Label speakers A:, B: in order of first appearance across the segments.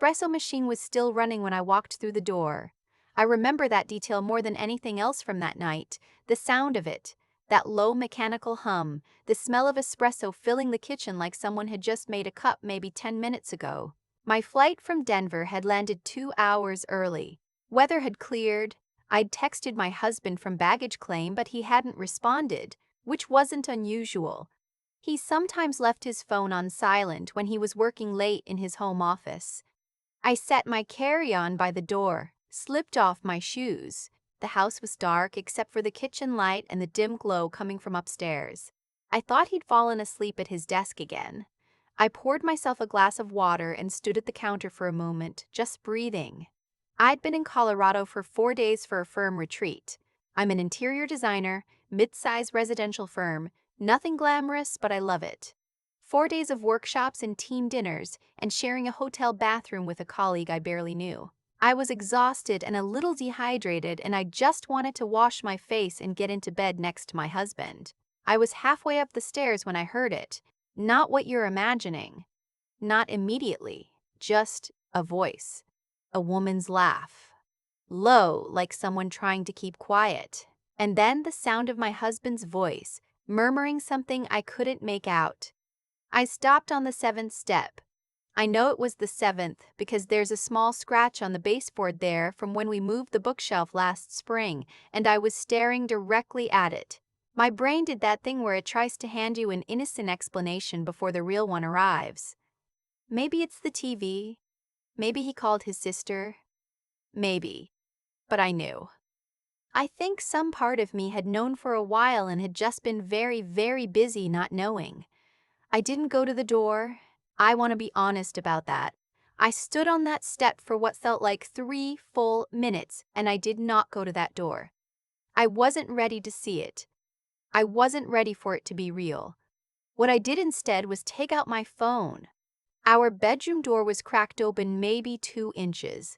A: espresso machine was still running when I walked through the door. I remember that detail more than anything else from that night. The sound of it, that low mechanical hum, the smell of espresso filling the kitchen like someone had just made a cup maybe 10 minutes ago. My flight from Denver had landed 2 hours early. Weather had cleared. I'd texted my husband from baggage claim, but he hadn't responded, which wasn't unusual. He sometimes left his phone on silent when he was working late in his home office. I set my carry-on by the door, slipped off my shoes. The house was dark except for the kitchen light and the dim glow coming from upstairs. I thought he'd fallen asleep at his desk again. I poured myself a glass of water and stood at the counter for a moment, just breathing. I'd been in Colorado for 4 days for a firm retreat. I'm an interior designer, mid-size residential firm, nothing glamorous, but I love it. 4 days of workshops and team dinners, and sharing a hotel bathroom with a colleague I barely knew. I was exhausted and a little dehydrated, and I just wanted to wash my face and get into bed next to my husband. I was halfway up the stairs when I heard it. Not what you're imagining. Not immediately. Just a voice. A woman's laugh. Low, like someone trying to keep quiet. And then the sound of my husband's voice, murmuring something I couldn't make out. I stopped on the 7th step. I know it was the 7th because there's a small scratch on the baseboard there from when we moved the bookshelf last spring, and I was staring directly at it. My brain did that thing where it tries to hand you an innocent explanation before the real one arrives. Maybe it's the TV. Maybe he called his sister. Maybe. But I knew. I think some part of me had known for a while and had just been very, very busy not knowing. I didn't go to the door. I want to be honest about that. I stood on that step for what felt like 3 full minutes, and I did not go to that door. I wasn't ready to see it. I wasn't ready for it to be real. What I did instead was take out my phone. Our bedroom door was cracked open maybe 2 inches.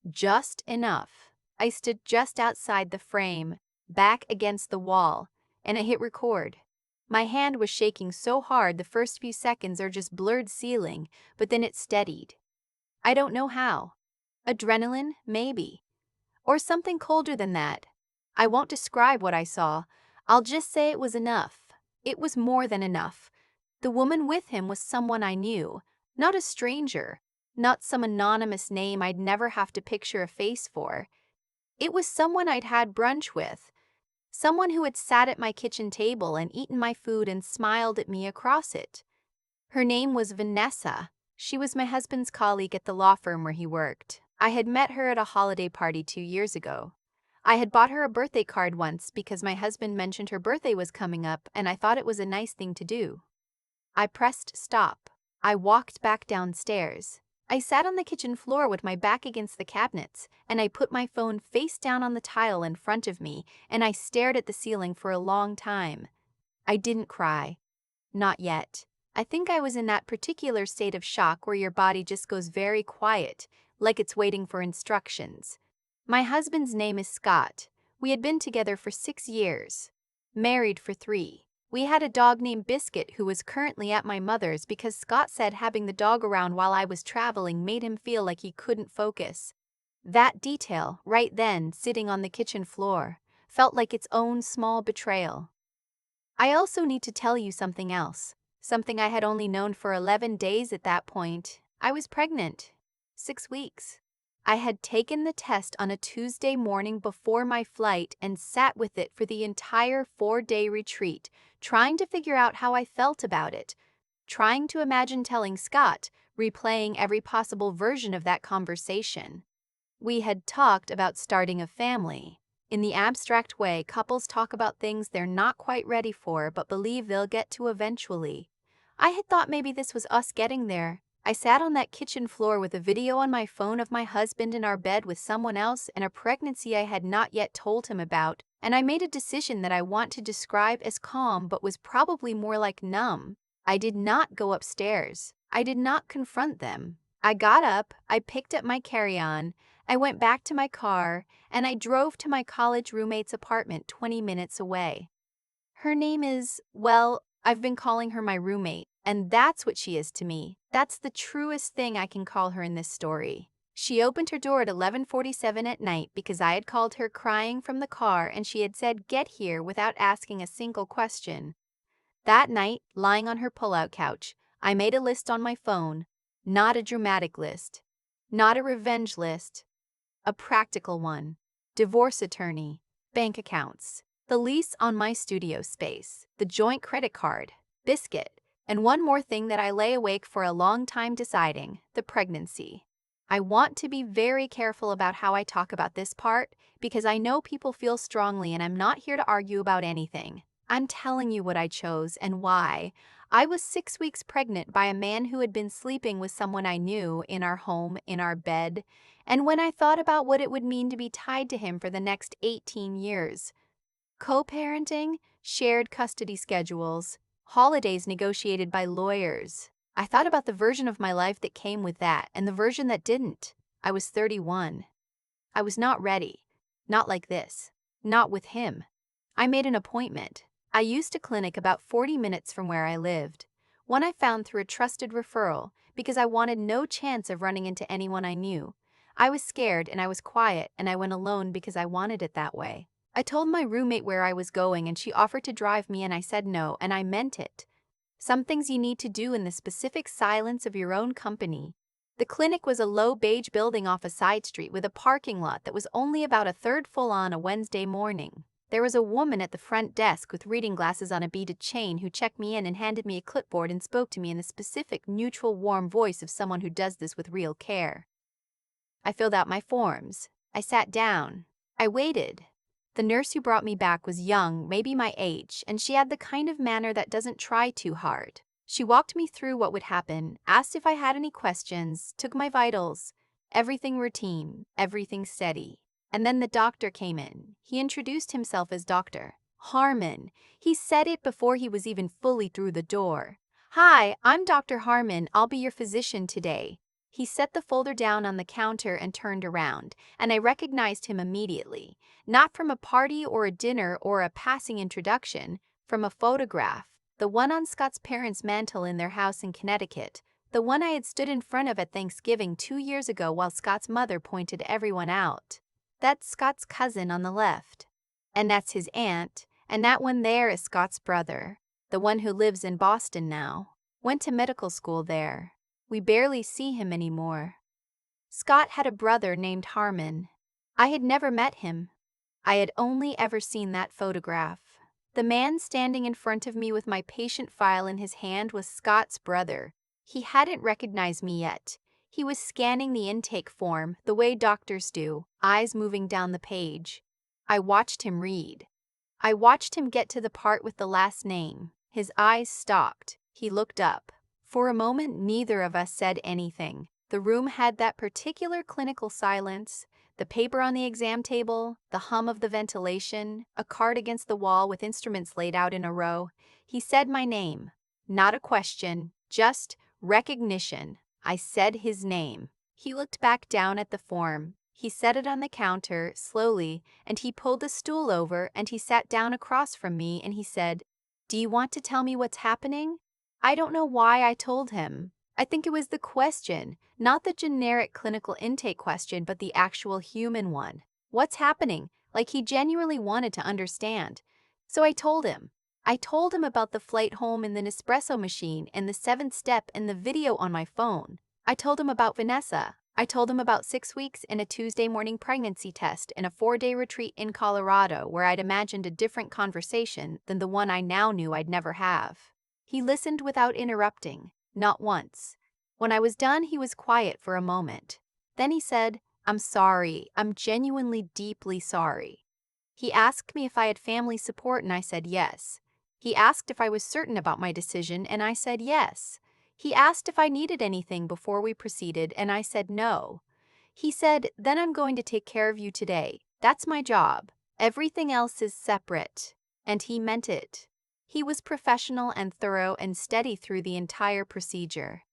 A: Just enough. I stood just outside the frame, back against the wall, and I hit record. My hand was shaking so hard the first few seconds are just blurred ceiling, but then it steadied. I don't know how. Adrenaline, maybe. Or something colder than that. I won't describe what I saw. I'll just say it was enough. It was more than enough. The woman with him was someone I knew, not a stranger, not some anonymous name I'd never have to picture a face for. It was someone I'd had brunch with, someone who had sat at my kitchen table and eaten my food and smiled at me across it. Her name was Vanessa. She was my husband's colleague at the law firm where he worked. I had met her at a holiday party 2 years ago. I had bought her a birthday card once because my husband mentioned her birthday was coming up and I thought it was a nice thing to do. I pressed stop. I walked back downstairs. I sat on the kitchen floor with my back against the cabinets, and I put my phone face down on the tile in front of me, and I stared at the ceiling for a long time. I didn't cry. Not yet. I think I was in that particular state of shock where your body just goes very quiet, like it's waiting for instructions. My husband's name is Scott. We had been together for 6 years. Married for 3. We had a dog named Biscuit who was currently at my mother's because Scott said having the dog around while I was traveling made him feel like he couldn't focus. That detail, right then, sitting on the kitchen floor, felt like its own small betrayal. I also need to tell you something else, something I had only known for 11 days at that point. I was pregnant. 6 weeks. I had taken the test on a Tuesday morning before my flight and sat with it for the entire 4-day retreat, trying to figure out how I felt about it, trying to imagine telling Scott, replaying every possible version of that conversation. We had talked about starting a family. In the abstract way, couples talk about things they're not quite ready for but believe they'll get to eventually. I had thought maybe this was us getting there. I sat on that kitchen floor with a video on my phone of my husband in our bed with someone else and a pregnancy I had not yet told him about, and I made a decision that I want to describe as calm but was probably more like numb. I did not go upstairs. I did not confront them. I got up, I picked up my carry-on, I went back to my car, and I drove to my college roommate's apartment 20 minutes away. Her name is, well, I've been calling her my roommate. And that's what she is to me. That's the truest thing I can call her in this story. She opened her door at 11:47 at night because I had called her crying from the car and she had said, "Get here," without asking a single question. That night, lying on her pull-out couch, I made a list on my phone. Not a dramatic list. Not a revenge list. A practical one. Divorce attorney. Bank accounts. The lease on my studio space. The joint credit card. Biscuit. And one more thing that I lay awake for a long time deciding, the pregnancy. I want to be very careful about how I talk about this part because I know people feel strongly and I'm not here to argue about anything. I'm telling you what I chose and why. I was 6 weeks pregnant by a man who had been sleeping with someone I knew in our home, in our bed, and when I thought about what it would mean to be tied to him for the next 18 years, co-parenting, shared custody schedules, holidays negotiated by lawyers. I thought about the version of my life that came with that and the version that didn't. I was 31. I was not ready. Not like this. Not with him. I made an appointment. I used a clinic about 40 minutes from where I lived. One I found through a trusted referral because I wanted no chance of running into anyone I knew. I was scared and I was quiet and I went alone because I wanted it that way. I told my roommate where I was going and she offered to drive me and I said no and I meant it. Some things you need to do in the specific silence of your own company. The clinic was a low beige building off a side street with a parking lot that was only about a third full on a Wednesday morning. There was a woman at the front desk with reading glasses on a beaded chain who checked me in and handed me a clipboard and spoke to me in the specific, neutral, warm voice of someone who does this with real care. I filled out my forms. I sat down. I waited. The nurse who brought me back was young, maybe my age, and she had the kind of manner that doesn't try too hard. She walked me through what would happen, asked if I had any questions, took my vitals. Everything routine, everything steady. And then the doctor came in. He introduced himself as Dr. Harmon. He said it before he was even fully through the door. "Hi, I'm Dr. Harmon. I'll be your physician today." He set the folder down on the counter and turned around, and I recognized him immediately. Not from a party or a dinner or a passing introduction, from a photograph. The one on Scott's parents' mantel in their house in Connecticut. The one I had stood in front of at Thanksgiving 2 years ago while Scott's mother pointed everyone out. That's Scott's cousin on the left. And that's his aunt, and that one there is Scott's brother, the one who lives in Boston now. Went to medical school there. We barely see him anymore. Scott had a brother named Harmon. I had never met him. I had only ever seen that photograph. The man standing in front of me with my patient file in his hand was Scott's brother. He hadn't recognized me yet. He was scanning the intake form, the way doctors do, eyes moving down the page. I watched him read. I watched him get to the part with the last name. His eyes stopped. He looked up. For a moment, neither of us said anything. The room had that particular clinical silence. The paper on the exam table, the hum of the ventilation, a card against the wall with instruments laid out in a row. He said my name. Not a question, just recognition. I said his name. He looked back down at the form. He set it on the counter, slowly, and he pulled a stool over and he sat down across from me and he said, "Do you want to tell me what's happening?" I don't know why I told him. I think it was the question, not the generic clinical intake question, but the actual human one. What's happening? Like he genuinely wanted to understand. So I told him. I told him about the flight home in the Nespresso machine and the 7th step and the video on my phone. I told him about Vanessa. I told him about 6 weeks and a Tuesday morning pregnancy test and a 4-day retreat in Colorado where I'd imagined a different conversation than the one I now knew I'd never have. He listened without interrupting, not once. When I was done, he was quiet for a moment. Then he said, "I'm sorry. I'm genuinely deeply sorry." He asked me if I had family support and I said yes. He asked if I was certain about my decision and I said yes. He asked if I needed anything before we proceeded and I said no. He said, "Then I'm going to take care of you today. That's my job. Everything else is separate." And he meant it. He was professional and thorough and steady through the entire procedure.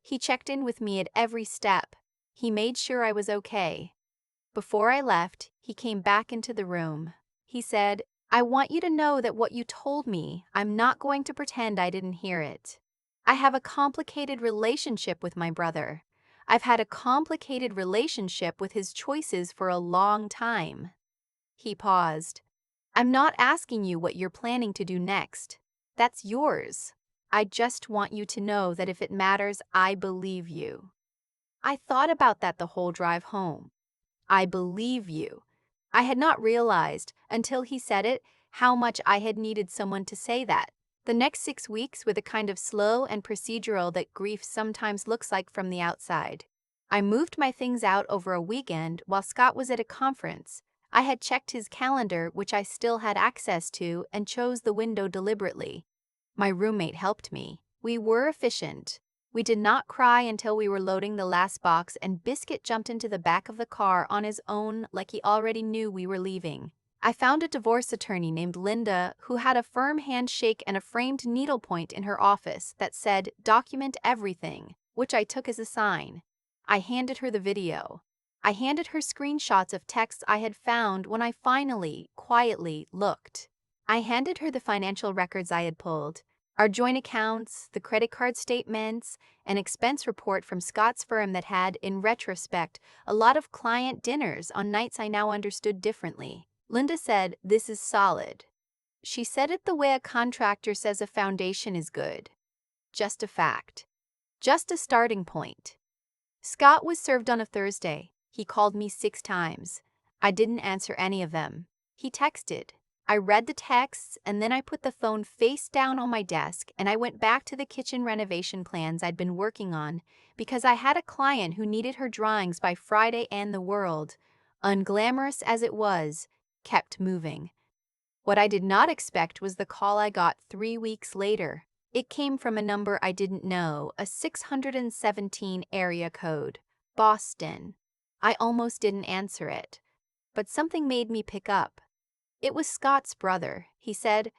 A: He checked in with me at every step. He made sure I was okay. Before I left, he came back into the room. He said, "I want you to know that what you told me, I'm not going to pretend I didn't hear it." I have a complicated relationship with my brother. I've had a complicated relationship with his choices for a long time. He paused. I'm not asking you what you're planning to do next. That's yours. I just want you to know that if it matters, I believe you. I thought about that the whole drive home. I believe you. I had not realized, until he said it, how much I had needed someone to say that. The next 6 weeks were the kind of slow and procedural that grief sometimes looks like from the outside. I moved my things out over a weekend while Scott was at a conference. I had checked his calendar, which I still had access to, and chose the window deliberately. My roommate helped me. We were efficient. We did not cry until we were loading the last box, and Biscuit jumped into the back of the car on his own like he already knew we were leaving. I found a divorce attorney named Linda who had a firm handshake and a framed needlepoint in her office that said, "Document everything," which I took as a sign. I handed her the video. I handed her screenshots of texts I had found when I finally, quietly, looked. I handed her the financial records I had pulled. Our joint accounts, the credit card statements, an expense report from Scott's firm that had, in retrospect, a lot of client dinners on nights I now understood differently. Linda said, "This is solid." She said it the way a contractor says a foundation is good. Just a fact. Just a starting point. Scott was served on a Thursday. He called me 6 times. I didn't answer any of them. He texted. I read the texts, and then I put the phone face down on my desk and I went back to the kitchen renovation plans I'd been working on because I had a client who needed her drawings by Friday, and the world, unglamorous as it was, kept moving. What I did not expect was the call I got 3 weeks later. It came from a number I didn't know, a 617 area code, Boston. I almost didn't answer it, but something made me pick up. It was Scott's brother. He said,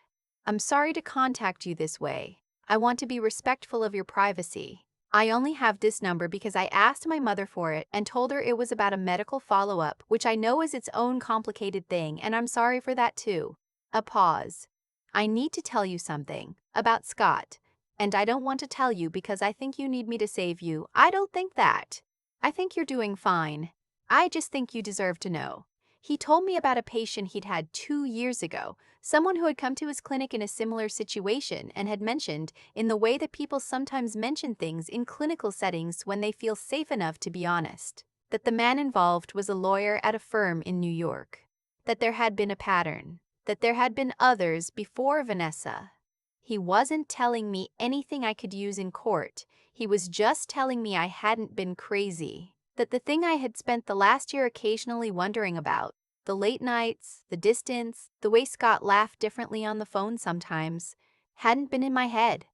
A: "I'm sorry to contact you this way. I want to be respectful of your privacy. I only have this number because I asked my mother for it and told her it was about a medical follow-up, which I know is its own complicated thing, and I'm sorry for that too." A pause. "I need to tell you something about Scott, and I don't want to tell you because I think you need me to save you. I don't think that. I think you're doing fine. I just think you deserve to know. He told me about a patient he'd had 2 years ago, someone who had come to his clinic in a similar situation and had mentioned, in the way that people sometimes mention things in clinical settings when they feel safe enough to be honest, that the man involved was a lawyer at a firm in New York, that there had been a pattern, that there had been others before Vanessa. He wasn't telling me anything I could use in court. He was just telling me I hadn't been crazy. That the thing I had spent the last year occasionally wondering about, the late nights, the distance, the way Scott laughed differently on the phone sometimes, hadn't been in my head.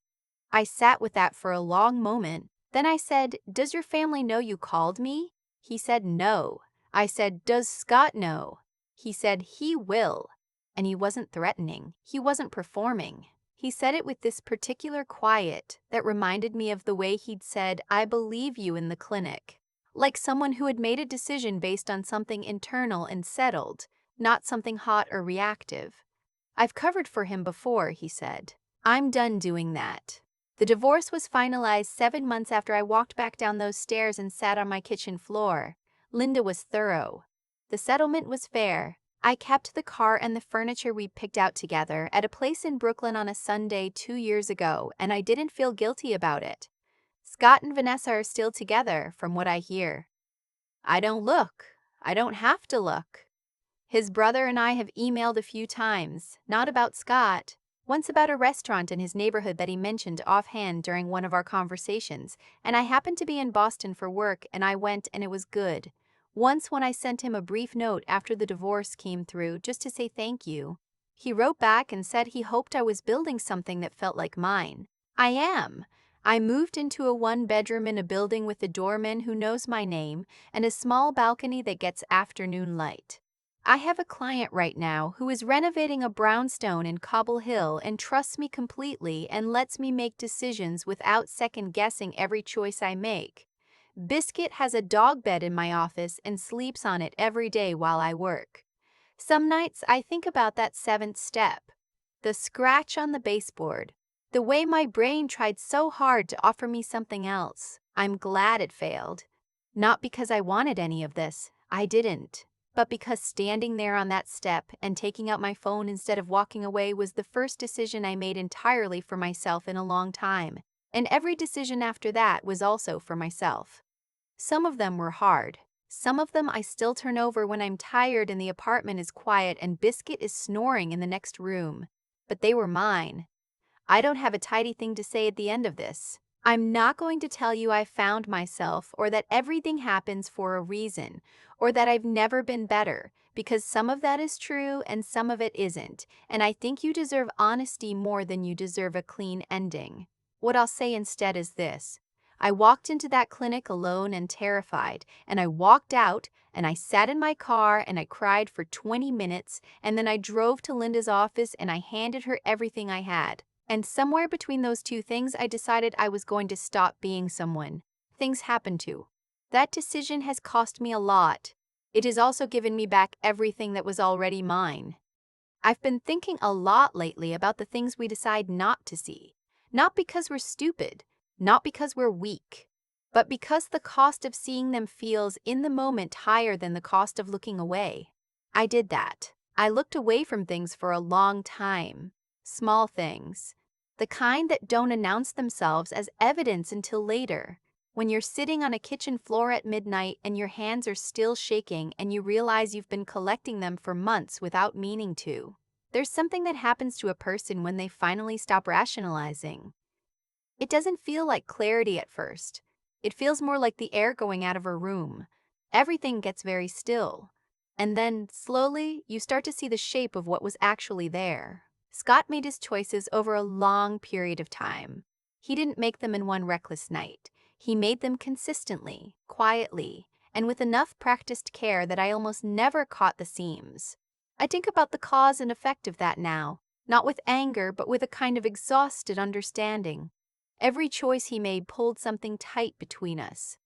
A: I sat with that for a long moment. Then I said, "Does your family know you called me?" He said, "No." I said, "Does Scott know?" He said, "He will." And he wasn't threatening. He wasn't performing. He said it with this particular quiet that reminded me of the way he'd said, "I believe you" in the clinic. Like someone who had made a decision based on something internal and settled, not something hot or reactive. "I've covered for him before," he said. "I'm done doing that." The divorce was finalized 7 months after I walked back down those stairs and sat on my kitchen floor. Linda was thorough. The settlement was fair. I kept the car and the furniture we picked out together at a place in Brooklyn on a Sunday 2 years ago, and I didn't feel guilty about it. Scott and Vanessa are still together, from what I hear. I don't look. I don't have to look. His brother and I have emailed a few times, not about Scott. Once about a restaurant in his neighborhood that he mentioned offhand during one of our conversations, and I happened to be in Boston for work and I went and it was good. Once when I sent him a brief note after the divorce came through just to say thank you. He wrote back and said he hoped I was building something that felt like mine. I am. I moved into a 1-bedroom in a building with a doorman who knows my name and a small balcony that gets afternoon light. I have a client right now who is renovating a brownstone in Cobble Hill and trusts me completely and lets me make decisions without second-guessing every choice I make. Biscuit has a dog bed in my office and sleeps on it every day while I work. Some nights I think about that 7th step, the scratch on the baseboard, The way my brain tried so hard to offer me something else. I'm glad it failed. Not because I wanted any of this, I didn't. But because standing there on that step and taking out my phone instead of walking away was the first decision I made entirely for myself in a long time. And every decision after that was also for myself. Some of them were hard. Some of them I still turn over when I'm tired and the apartment is quiet and Biscuit is snoring in the next room. But they were mine. I don't have a tidy thing to say at the end of this. I'm not going to tell you I found myself or that everything happens for a reason or that I've never been better, because some of that is true and some of it isn't, and I think you deserve honesty more than you deserve a clean ending. What I'll say instead is this. I walked into that clinic alone and terrified, and I walked out and I sat in my car and I cried for 20 minutes, and then I drove to Linda's office and I handed her everything I had. And somewhere between those two things, I decided I was going to stop being someone things happened to. That decision has cost me a lot. It has also given me back everything that was already mine. I've been thinking a lot lately about the things we decide not to see. Not because we're stupid, not because we're weak, but because the cost of seeing them feels in the moment higher than the cost of looking away. I did that. I looked away from things for a long time. Small things. The kind that don't announce themselves as evidence until later. When you're sitting on a kitchen floor at midnight and your hands are still shaking and you realize you've been collecting them for months without meaning to. There's something that happens to a person when they finally stop rationalizing. It doesn't feel like clarity at first. It feels more like the air going out of a room. Everything gets very still. And then, slowly, you start to see the shape of what was actually there. Scott made his choices over a long period of time. He didn't make them in one reckless night. He made them consistently, quietly, and with enough practiced care that I almost never caught the seams. I think about the cause and effect of that now, not with anger, but with a kind of exhausted understanding. Every choice he made pulled something tight between us.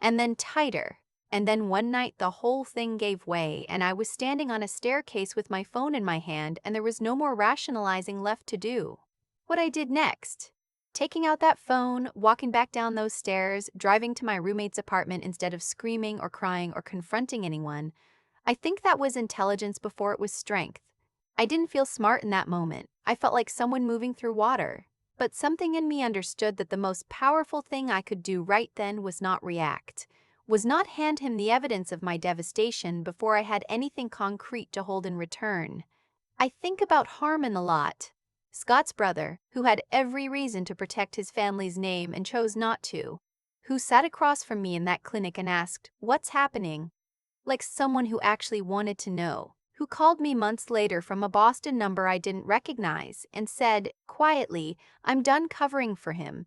A: And then tighter. And then one night the whole thing gave way, and I was standing on a staircase with my phone in my hand, and there was no more rationalizing left to do. What I did next? Taking out that phone, walking back down those stairs, driving to my roommate's apartment instead of screaming or crying or confronting anyone. I think that was intelligence before it was strength. I didn't feel smart in that moment. I felt like someone moving through water. But something in me understood that the most powerful thing I could do right then was not react. Was not hand him the evidence of my devastation before I had anything concrete to hold in return. I think about Harmon a lot. Scott's brother, who had every reason to protect his family's name and chose not to. Who sat across from me in that clinic and asked, "What's happening?" Like someone who actually wanted to know. Who called me months later from a Boston number I didn't recognize and said, quietly, "I'm done covering for him."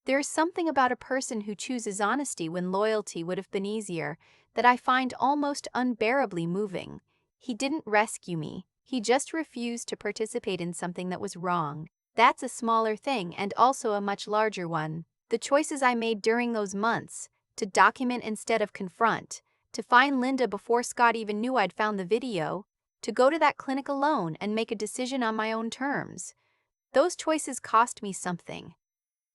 A: There is something about a person who chooses honesty when loyalty would have been easier that I find almost unbearably moving. He didn't rescue me. He just refused to participate in something that was wrong. That's a smaller thing and also a much larger one. The choices I made during those months, to document instead of confront, to find Linda before Scott even knew I'd found the video, to go to that clinic alone and make a decision on my own terms. Those choices cost me something.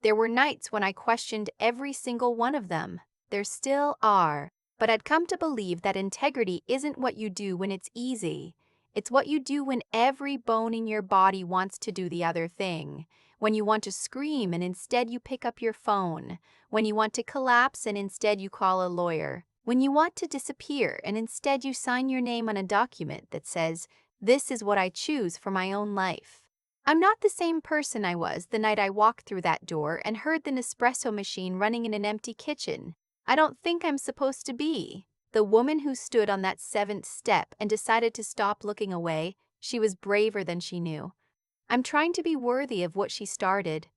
A: There were nights when I questioned every single one of them. There still are. But I'd come to believe that integrity isn't what you do when it's easy. It's what you do when every bone in your body wants to do the other thing. When you want to scream and instead you pick up your phone. When you want to collapse and instead you call a lawyer. When you want to disappear and instead you sign your name on a document that says, "This is what I choose for my own life." I'm not the same person I was the night I walked through that door and heard the Nespresso machine running in an empty kitchen. I don't think I'm supposed to be. The woman who stood on that 7th step and decided to stop looking away, she was braver than she knew. I'm trying to be worthy of what she started.